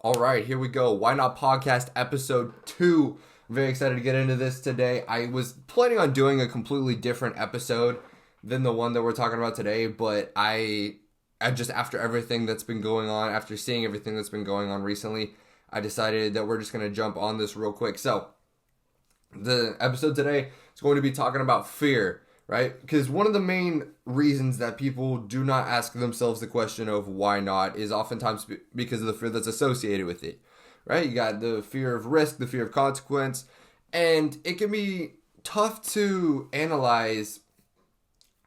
All right, here we go. Why Not Podcast episode 2. I'm very excited to get into this today. I was planning on doing a completely different episode than the one that we're talking about today, but I just after everything that's been going on, after seeing everything that's been going on recently, I decided that we're just going to jump on this real quick. So, the episode today is going to be talking about fear, right? Because one of the main reasons that people do not ask themselves the question of why not is oftentimes because of the fear that's associated with it, right? You got the fear of risk, the fear of consequence, and it can be tough to analyze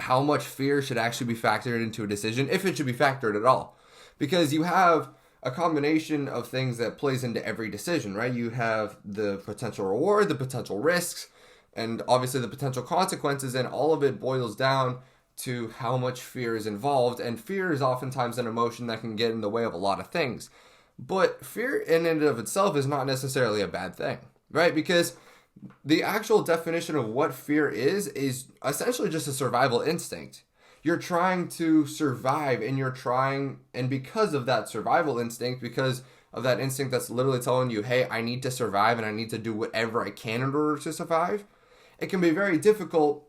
how much fear should actually be factored into a decision, if it should be factored at all. Because you have a combination of things that plays into every decision, right? You have the potential reward, the potential risks, and obviously the potential consequences, and all of it boils down to how much fear is involved. And fear is oftentimes an emotion that can get in the way of a lot of things. But fear in and of itself is not necessarily a bad thing, right? Because the actual definition of what fear is essentially just a survival instinct. You're trying to survive, and because of that survival instinct, because of that instinct that's literally telling you, hey, I need to survive and I need to do whatever I can in order to survive, it can be very difficult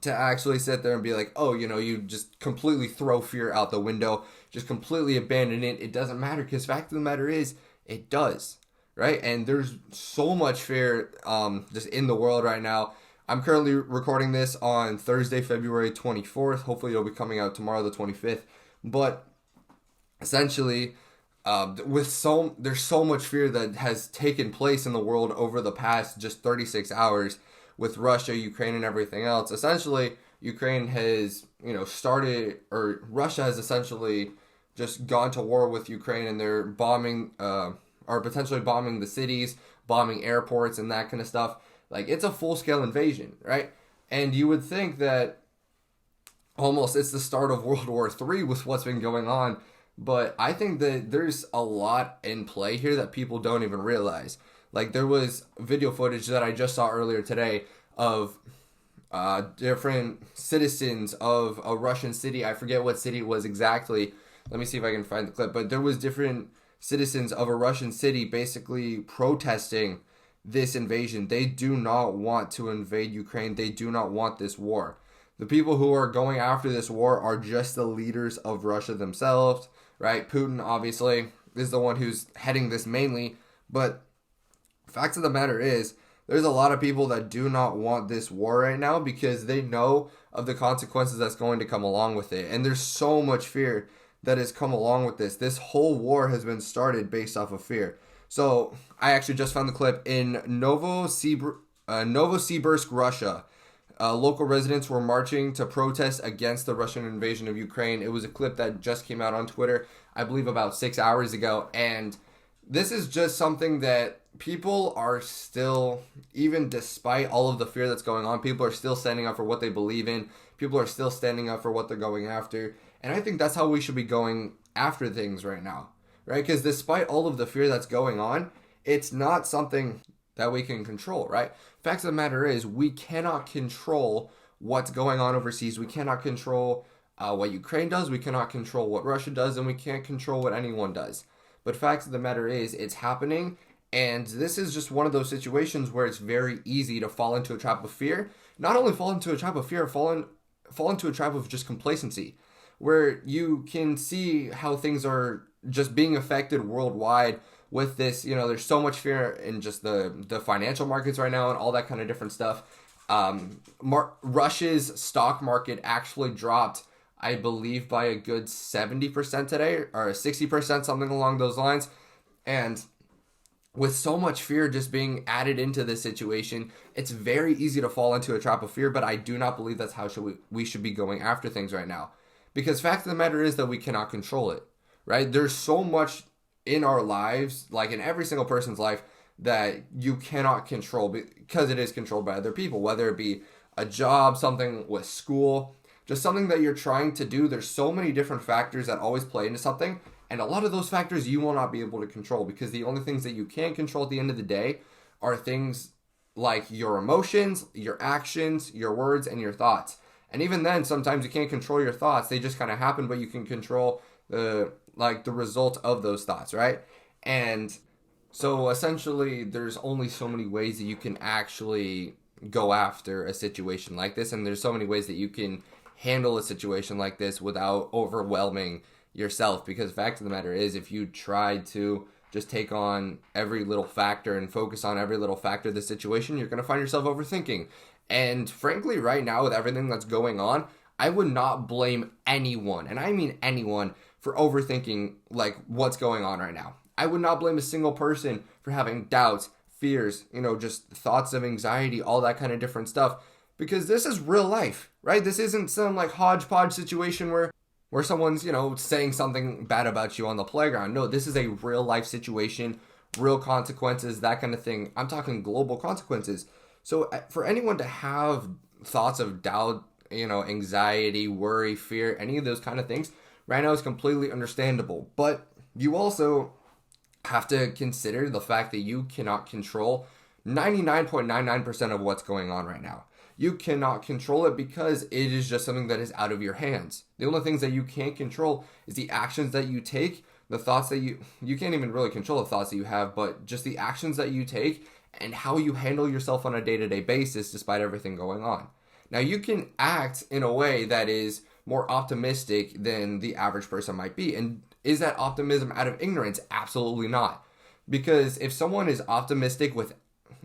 to actually sit there and be like, oh, you just completely throw fear out the window, just completely abandon it. It doesn't matter, because fact of the matter is, it does, right? And there's so much fear just in the world right now. I'm currently recording this on Thursday, February 24th. Hopefully it'll be coming out tomorrow, the 25th. But essentially, there's so much fear that has taken place in the world over the past just 36 hours with Russia, Ukraine, and everything else. Essentially, Ukraine has, Russia has essentially just gone to war with Ukraine, and they're bombing, or potentially bombing the cities, bombing airports, and that kind of stuff. Like, it's a full-scale invasion, right? And you would think that almost it's the start of World War III with what's been going on. But I think that there's a lot in play here that people don't even realize. Like, there was video footage that I just saw earlier today of different citizens of a Russian city. I forget what city it was exactly. Let me see if I can find the clip. But there was different citizens of a Russian city basically protesting this invasion. They do not want to invade Ukraine. They do not want this war. The people who are going after this war are just the leaders of Russia themselves, right? Putin, obviously, is the one who's heading this mainly. But fact of the matter is, there's a lot of people that do not want this war right now because they know of the consequences that's going to come along with it. And there's so much fear that has come along with this. This whole war has been started based off of fear. So I actually just found the clip in Novosibirsk, Russia. Local residents were marching to protest against the Russian invasion of Ukraine. It was a clip that just came out on Twitter, I believe about 6 hours ago. And this is just something that people are still, even despite all of the fear that's going on, people are still standing up for what they believe in. People are still standing up for what they're going after. And I think that's how we should be going after things right now. Right? Because despite all of the fear that's going on, it's not something that we can control, right? Fact of the matter is, we cannot control what's going on overseas. We cannot control what Ukraine does. We cannot control what Russia does. And we can't control what anyone does. But fact of the matter is, it's happening. And this is just one of those situations where it's very easy to fall into a trap of fear. Not only fall into a trap of fear, fall into a trap of just complacency, where you can see how things are just being affected worldwide with this. There's so much fear in just the financial markets right now and all that kind of different stuff. Russia's stock market actually dropped, I believe, by a good 70% today, or 60%, something along those lines. And with so much fear just being added into this situation, it's very easy to fall into a trap of fear, but I do not believe that's how we should be going after things right now. Because fact of the matter is that we cannot control it. Right? There's so much in our lives, like in every single person's life, that you cannot control because it is controlled by other people, whether it be a job, something with school, just something that you're trying to do. There's so many different factors that always play into something. And a lot of those factors you will not be able to control, because the only things that you can control at the end of the day are things like your emotions, your actions, your words, and your thoughts. And even then, sometimes you can't control your thoughts. They just kind of happen, but you can control the result of those thoughts, right? And so essentially, there's only so many ways that you can actually go after a situation like this, and there's so many ways that you can handle a situation like this without overwhelming yourself. Because the fact of the matter is, if you tried to just take on every little factor and focus on every little factor of the situation, you're going to find yourself overthinking. And frankly, right now, with everything that's going on, I would not blame anyone, and I mean anyone, for overthinking like what's going on right now. I would not blame a single person for having doubts, fears, just thoughts of anxiety, all that kind of different stuff. Because this is real life, right? This isn't some like hodgepodge situation where someone's, saying something bad about you on the playground. No, this is a real life situation, real consequences, that kind of thing. I'm talking global consequences. So for anyone to have thoughts of doubt, anxiety, worry, fear, any of those kind of things, right now is completely understandable. But you also have to consider the fact that you cannot control 99.99% of what's going on right now. You cannot control it because it is just something that is out of your hands. The only things that you can't control is the actions that you take, the thoughts that you can't even really control the thoughts that you have, but just the actions that you take and how you handle yourself on a day-to-day basis despite everything going on. Now, you can act in a way that is more optimistic than the average person might be. And is that optimism out of ignorance? Absolutely not. Because if someone is optimistic with,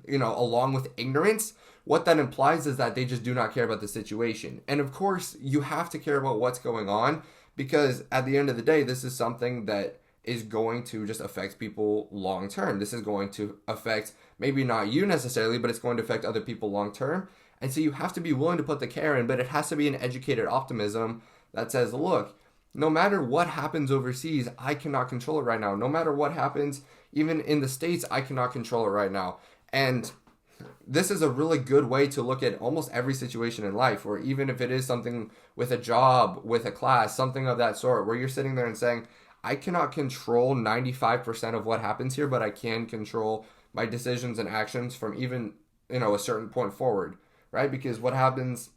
along with ignorance, what that implies is that they just do not care about the situation. And of course, you have to care about what's going on, because at the end of the day, this is something that is going to just affect people long term. This is going to affect maybe not you necessarily, but it's going to affect other people long term. And so you have to be willing to put the care in, but it has to be an educated optimism that says, look, no matter what happens overseas, I cannot control it right now. No matter what happens, even in the States, I cannot control it right now. And this is a really good way to look at almost every situation in life, or even if it is something with a job, with a class, something of that sort, where you're sitting there and saying, I cannot control 95% of what happens here, but I can control my decisions and actions from even, a certain point forward, right? Because what happens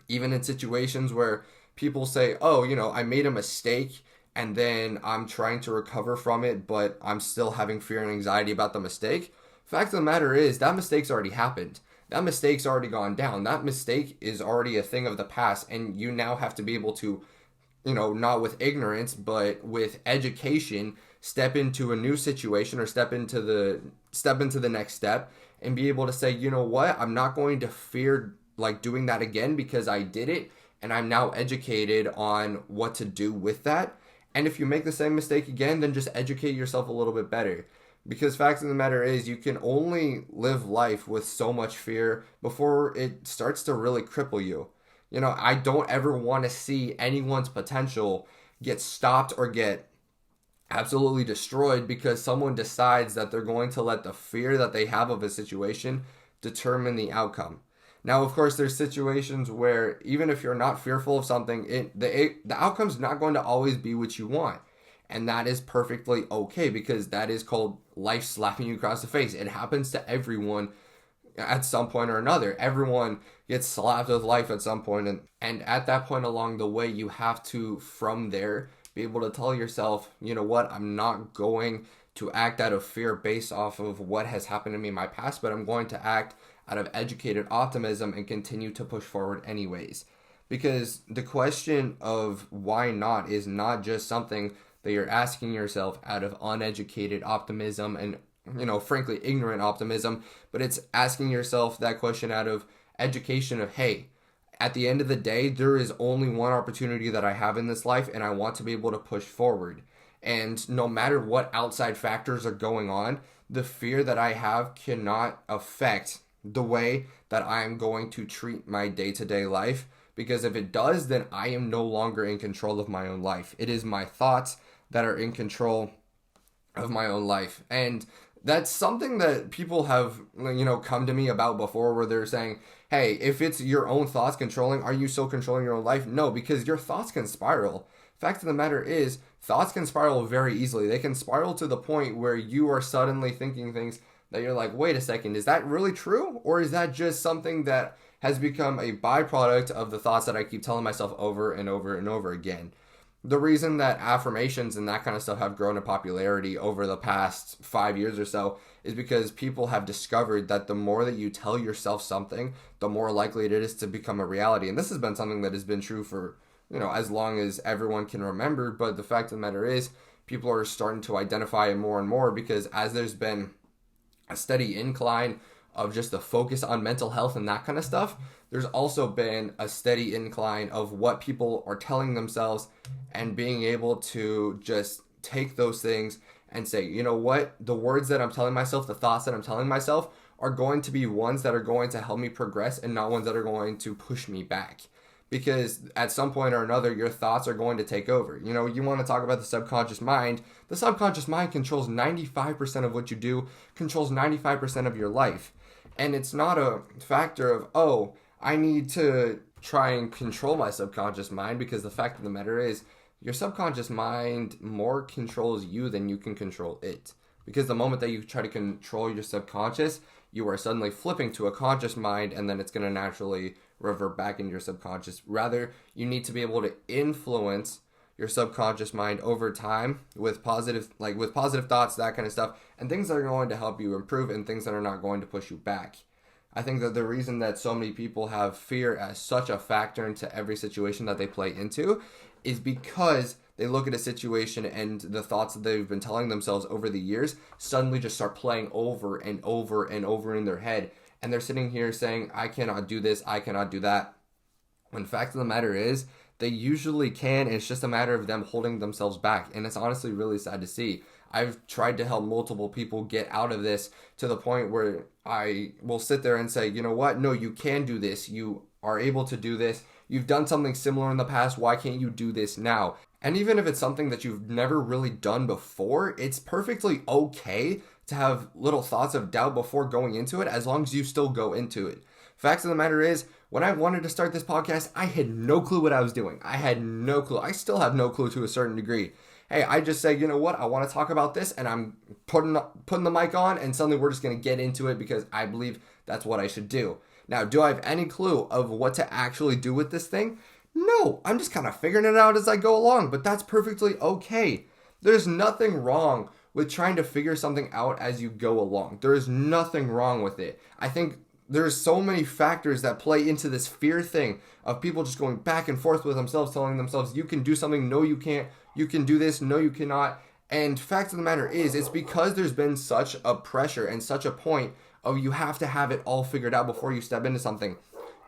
even in situations where people say, oh, I made a mistake and then I'm trying to recover from it, but I'm still having fear and anxiety about the mistake. Fact of the matter is that mistake's already happened. That mistake's already gone down. That mistake is already a thing of the past, and you now have to be able to, not with ignorance, but with education, step into a new situation or step into the next step and be able to say, you know what, I'm not going to fear like doing that again because I did it and I'm now educated on what to do with that. And if you make the same mistake again, then just educate yourself a little bit better. Because fact of the matter is, you can only live life with so much fear before it starts to really cripple you. I don't ever want to see anyone's potential get stopped or get absolutely destroyed because someone decides that they're going to let the fear that they have of a situation determine the outcome. Now, of course, there's situations where even if you're not fearful of something, the outcome's not going to always be what you want. And that is perfectly okay, because that is called life slapping you across the face. It happens to everyone at some point or another. Everyone gets slapped with life at some point. And at that point along the way, you have to, from there, be able to tell yourself, you know what, I'm not going to act out of fear based off of what has happened to me in my past, but I'm going to act out of educated optimism and continue to push forward anyways. Because the question of why not is not just something that you're asking yourself out of uneducated optimism and, frankly, ignorant optimism, but it's asking yourself that question out of education of, hey, at the end of the day, there is only one opportunity that I have in this life, and I want to be able to push forward. And no matter what outside factors are going on, the fear that I have cannot affect the way that I am going to treat my day-to-day life. Because if it does, then I am no longer in control of my own life. It is my thoughts that are in control of my own life. And that's something that people have, come to me about before, where they're saying, hey, if it's your own thoughts controlling, are you still controlling your own life? No, because your thoughts can spiral. Fact of the matter is, thoughts can spiral very easily. They can spiral to the point where you are suddenly thinking things that you're like, wait a second, is that really true? Or is that just something that has become a byproduct of the thoughts that I keep telling myself over and over and over again? the reason that affirmations and that kind of stuff have grown in popularity over the past 5 years or so is because people have discovered that the more that you tell yourself something, the more likely it is to become a reality. And this has been something that has been true for, as long as everyone can remember. But the fact of the matter is, people are starting to identify it more and more, because as there's been a steady incline of just the focus on mental health and that kind of stuff, there's also been a steady incline of what people are telling themselves, and being able to just take those things and say, you know what, the words that I'm telling myself, the thoughts that I'm telling myself are going to be ones that are going to help me progress, and not ones that are going to push me back. Because at some point or another, your thoughts are going to take over. You want to talk about the subconscious mind. The subconscious mind controls 95% of what you do, controls 95% of your life. And it's not a factor of, oh, I need to try and control my subconscious mind, because the fact of the matter is, your subconscious mind more controls you than you can control it. Because the moment that you try to control your subconscious, you are suddenly flipping to a conscious mind, and then it's going to naturally revert back into your subconscious. Rather, you need to be able to influence your subconscious mind over time with positive thoughts, that kind of stuff, and things that are going to help you improve and things that are not going to push you back. I think that the reason that so many people have fear as such a factor into every situation that they play into is because they look at a situation and the thoughts that they've been telling themselves over the years suddenly just start playing over and over and over in their head. And they're sitting here saying, I cannot do this, I cannot do that. When the fact of the matter is, they usually can, and it's just a matter of them holding themselves back. And it's honestly really sad to see. I've tried to help multiple people get out of this, to the point where I will sit there and say, you know what? No, you can do this. You are able to do this. You've done something similar in the past. Why can't you do this now? And even if it's something that you've never really done before, it's perfectly okay to have little thoughts of doubt before going into it, as long as you still go into it. Facts of the matter is, when I wanted to start this podcast, I had no clue what I was doing. I had no clue. I still have no clue to a certain degree. Hey, I just say, you know what, I want to talk about this, and I'm putting the mic on, and suddenly we're just going to get into it because I believe that's what I should do. Now, do I have any clue of what to actually do with this thing? No, I'm just kind of figuring it out as I go along, but that's perfectly okay. There's nothing wrong with trying to figure something out as you go along. There is nothing wrong with it. I think there's so many factors that play into this fear thing of people just going back and forth with themselves, telling themselves, you can do something, no you can't, you can do this, no you cannot. And fact of the matter is, it's because there's been such a pressure and such a point of you have to have it all figured out before you step into something.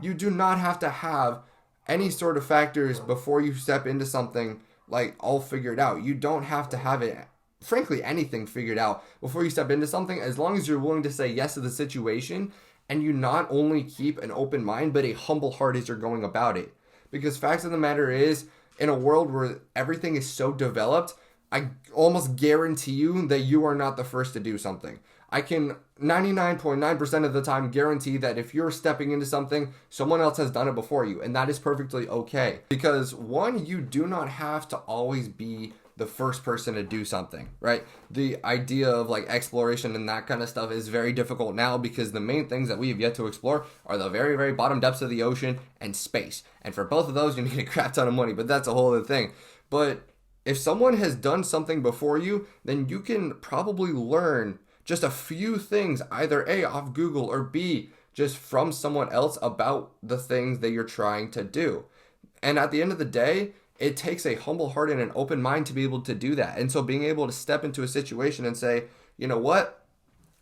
You do not have to have any sort of factors before you step into something like all figured out. You don't have to have it, frankly, anything figured out before you step into something, as long as you're willing to say yes to the situation, and you not only keep an open mind, but a humble heart as you're going about it. Because facts of the matter is, in a world where everything is so developed, I almost guarantee you that you are not the first to do something. I can 99.9% of the time guarantee that if you're stepping into something, someone else has done it before you, and that is perfectly okay. Because one, you do not have to always be the first person to do something, right? The idea of like exploration and that kind of stuff is very difficult now, because the main things that we have yet to explore are the very, very bottom depths of the ocean and space. And for both of those, you need a crap ton of money, but that's a whole other thing. But if someone has done something before you, then you can probably learn just a few things, either A, off Google, or B, just from someone else about the things that you're trying to do. And at the end of the day, it takes a humble heart and an open mind to be able to do that. And so being able to step into a situation and say, you know what,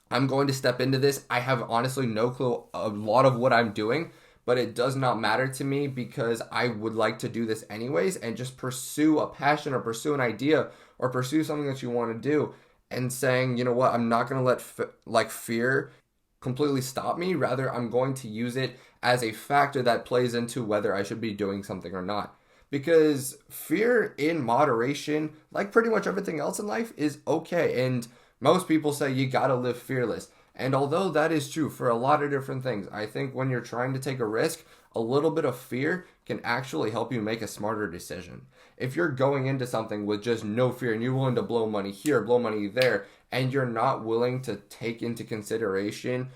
I'm going to step into this. I have honestly no clue a lot of what I'm doing, but it does not matter to me because I would like to do this anyways, and just pursue a passion or pursue an idea or pursue something that you want to do, and saying, you know what, I'm not going to let fear completely stop me. Rather, I'm going to use it as a factor that plays into whether I should be doing something or not. Because fear in moderation, like pretty much everything else in life, is okay. And most people say you gotta live fearless. And although that is true for a lot of different things, I think when you're trying to take a risk, a little bit of fear can actually help you make a smarter decision. If you're going into something with just no fear and you're willing to blow money here, blow money there, and you're not willing to take into consideration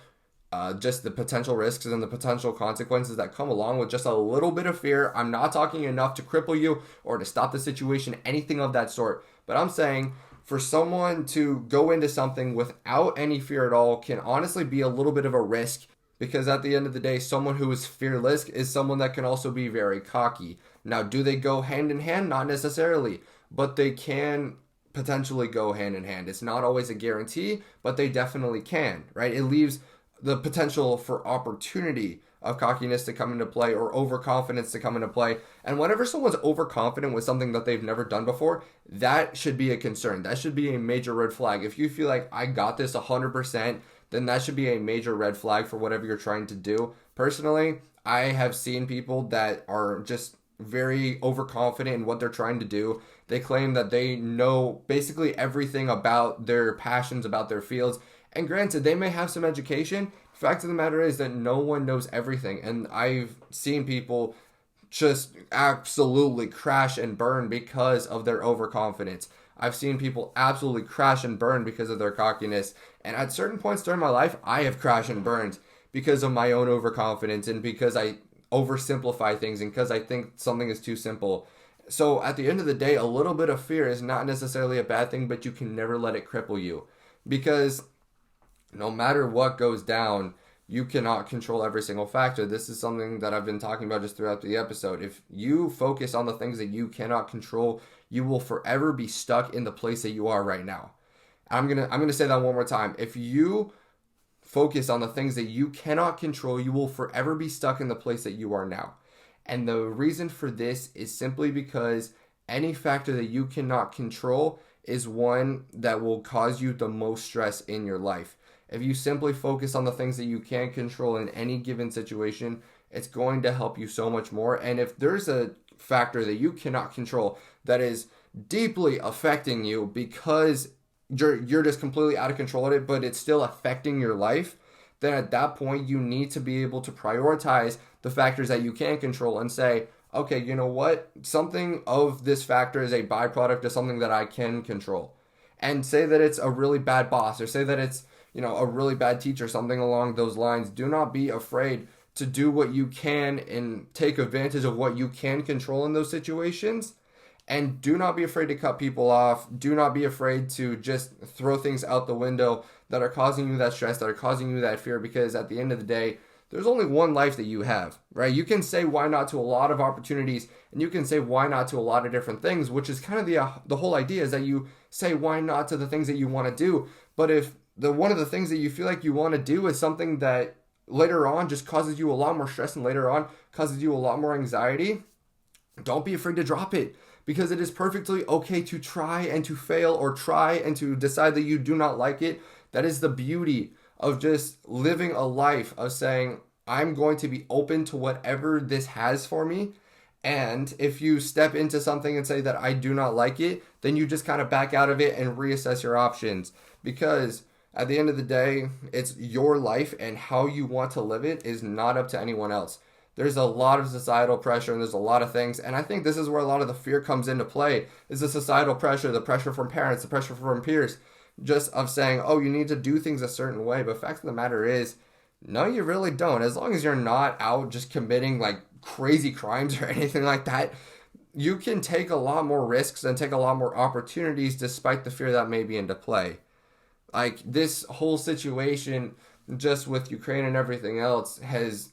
just the potential risks and the potential consequences that come along with just a little bit of fear. I'm not talking enough to cripple you or to stop the situation, anything of that sort. But I'm saying for someone to go into something without any fear at all can honestly be a little bit of a risk, because at the end of the day, someone who is fearless is someone that can also be very cocky. Now, do they go hand in hand? Not necessarily, but they can potentially go hand in hand. It's not always a guarantee, but they definitely can, right? It leaves the potential for opportunity of cockiness to come into play or overconfidence to come into play. And whenever someone's overconfident with something that they've never done before, that should be a concern. That should be a major red flag. If you feel like I got this 100%, then that should be a major red flag for whatever you're trying to do. Personally, I have seen people that are just very overconfident in what they're trying to do. They claim that they know basically everything about their passions, about their fields. And granted, they may have some education. The fact of the matter is that no one knows everything. And I've seen people just absolutely crash and burn because of their overconfidence. I've seen people absolutely crash and burn because of their cockiness. And at certain points during my life, I have crashed and burned because of my own overconfidence and because I oversimplify things and because I think something is too simple. So at the end of the day, a little bit of fear is not necessarily a bad thing, but you can never let it cripple you, because no matter what goes down, you cannot control every single factor. This is something that I've been talking about just throughout the episode. If you focus on the things that you cannot control, you will forever be stuck in the place that you are right now. I'm gonna say that one more time. If you focus on the things that you cannot control, you will forever be stuck in the place that you are now. And the reason for this is simply because any factor that you cannot control is one that will cause you the most stress in your life. If you simply focus on the things that you can control in any given situation, it's going to help you so much more. And if there's a factor that you cannot control that is deeply affecting you because you're just completely out of control of it, but it's still affecting your life, then at that point you need to be able to prioritize the factors that you can control and say, okay, you know what? Something of this factor is a byproduct of something that I can control. And say that it's a really bad boss, or say that it's, a really bad teacher, something along those lines. Do not be afraid to do what you can and take advantage of what you can control in those situations. And do not be afraid to cut people off. Do not be afraid to just throw things out the window that are causing you that stress, that are causing you that fear, because at the end of the day, there's only one life that you have, right? You can say why not to a lot of opportunities, and you can say why not to a lot of different things, which is kind of the whole idea, is that you say why not to the things that you want to do. But if one of the things that you feel like you want to do is something that later on just causes you a lot more stress and later on causes you a lot more anxiety, don't be afraid to drop it, because it is perfectly okay to try and to fail, or try and to decide that you do not like it. That is the beauty of just living a life of saying, I'm going to be open to whatever this has for me. And if you step into something and say that I do not like it, then you just kind of back out of it and reassess your options. Because at the end of the day, it's your life, and how you want to live it is not up to anyone else. There's a lot of societal pressure, and there's a lot of things. And I think this is where a lot of the fear comes into play, is the societal pressure, the pressure from parents, the pressure from peers, just of saying, oh, you need to do things a certain way. But fact of the matter is, no, you really don't. As long as you're not out just committing like crazy crimes or anything like that, you can take a lot more risks and take a lot more opportunities despite the fear that may be into play. Like, this whole situation just with Ukraine and everything else has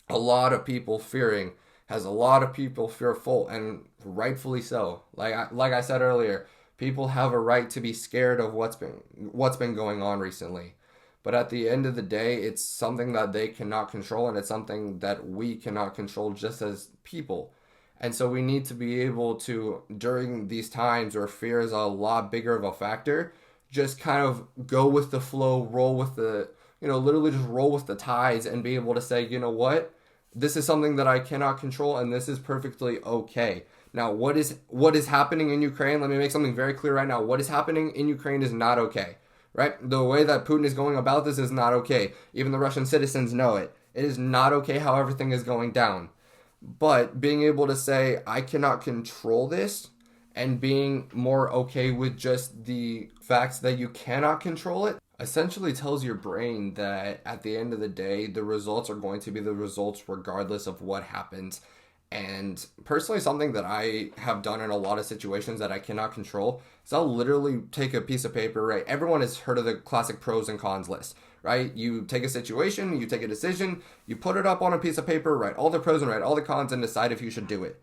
a lot of people fearing, has a lot of people fearful, and rightfully so. Like I said earlier, people have a right to be scared of what's been going on recently. But at the end of the day, it's something that they cannot control, and it's something that we cannot control just as people. And so we need to be able to, during these times where fear is a lot bigger of a factor, just kind of go with the flow, roll with the, literally just roll with the tides, and be able to say, you know what? This is something that I cannot control, and this is perfectly okay. Now, what is happening in Ukraine? Let me make something very clear right now. What is happening in Ukraine is not okay, right? The way that Putin is going about this is not okay. Even the Russian citizens know it. It is not okay how everything is going down. But being able to say, I cannot control this, and being more okay with just the facts that you cannot control it essentially tells your brain that at the end of the day, the results are going to be the results regardless of what happens. And personally, something that I have done in a lot of situations that I cannot control is I'll literally take a piece of paper, right? Everyone has heard of the classic pros and cons list, right? You take a situation, you take a decision, you put it up on a piece of paper, write all the pros and write all the cons, and decide if you should do it.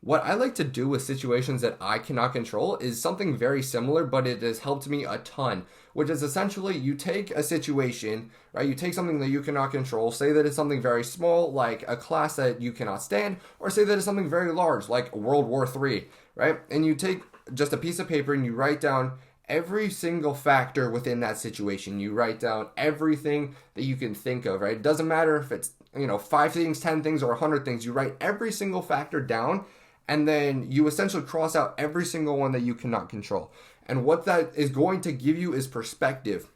What I like to do with situations that I cannot control is something very similar, but it has helped me a ton, which is essentially you take a situation, right? You take something that you cannot control, say that it's something very small, like a class that you cannot stand, or say that it's something very large, like World War III, right? And you take just a piece of paper and you write down every single factor within that situation. You write down everything that you can think of, right? It doesn't matter if it's, 5 things, 10 things, or 100 things. You write every single factor down, and then you essentially cross out every single one that you cannot control. And what that is going to give you is perspective.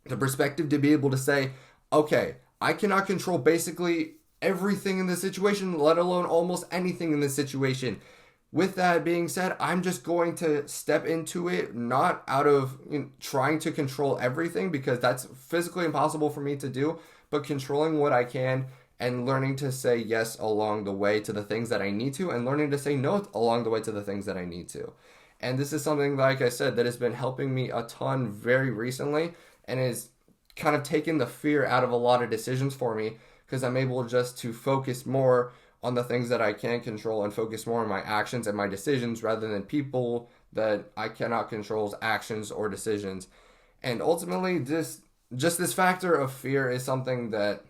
The perspective to be able to say, okay, I cannot control basically everything in this situation, let alone almost anything in this situation. With that being said, I'm just going to step into it, not out of trying to control everything, because that's physically impossible for me to do, but controlling what I can and learning to say yes along the way to the things that I need to, and learning to say no along the way to the things that I need to. And this is something, like I said, that has been helping me a ton very recently, and is kind of taken the fear out of a lot of decisions for me, because I'm able just to focus more on the things that I can control and focus more on my actions and my decisions rather than people that I cannot control's actions or decisions. And ultimately, this factor of fear is something that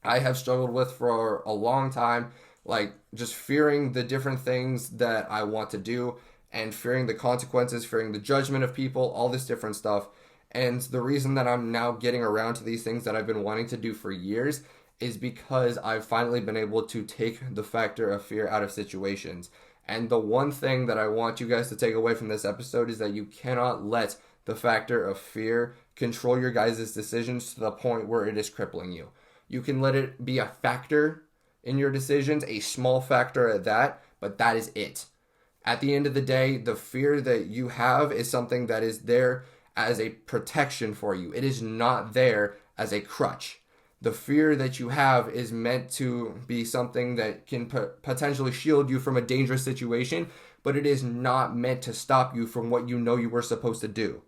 I have struggled with for a long time, like just fearing the different things that I want to do and fearing the consequences, fearing the judgment of people, all this different stuff. And the reason that I'm now getting around to these things that I've been wanting to do for years is because I've finally been able to take the factor of fear out of situations. And the one thing that I want you guys to take away from this episode is that you cannot let the factor of fear control your guys' decisions to the point where it is crippling you. You can let it be a factor in your decisions, a small factor at that, but that is it. At the end of the day, the fear that you have is something that is there as a protection for you. It is not there as a crutch. The fear that you have is meant to be something that can potentially shield you from a dangerous situation, but it is not meant to stop you from what you know you were supposed to do.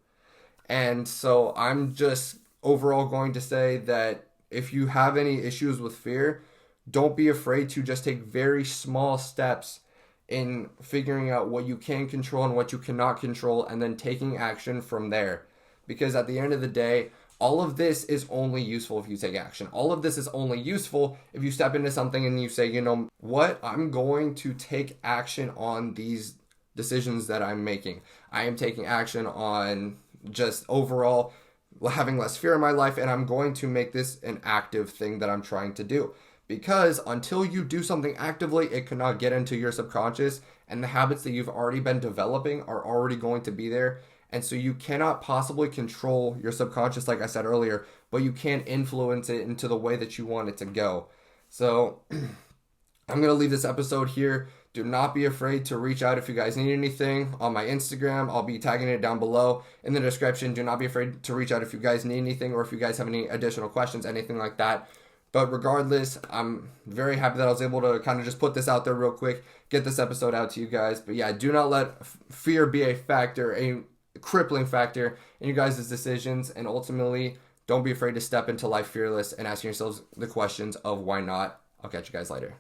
And so I'm just overall going to say that if you have any issues with fear, don't be afraid to just take very small steps in figuring out what you can control and what you cannot control, and then taking action from there. Because at the end of the day, all of this is only useful if you take action. All of this is only useful if you step into something and you say, you know what, I'm going to take action on these decisions that I'm making. I am taking action on just overall having less fear in my life, and I'm going to make this an active thing that I'm trying to do. Because until you do something actively, it cannot get into your subconscious, and the habits that you've already been developing are already going to be there. And so you cannot possibly control your subconscious, like I said earlier, but you can influence it into the way that you want it to go. So I'm going to leave this episode here. Do not be afraid to reach out if you guys need anything on my Instagram. I'll be tagging it down below in the description. Do not be afraid to reach out if you guys need anything, or if you guys have any additional questions, anything like that. But regardless, I'm very happy that I was able to kind of just put this out there real quick, get this episode out to you guys. But yeah, do not let fear be a factor, a crippling factor in you guys' decisions. And ultimately, don't be afraid to step into life fearless and asking yourselves the questions of why not. I'll catch you guys later.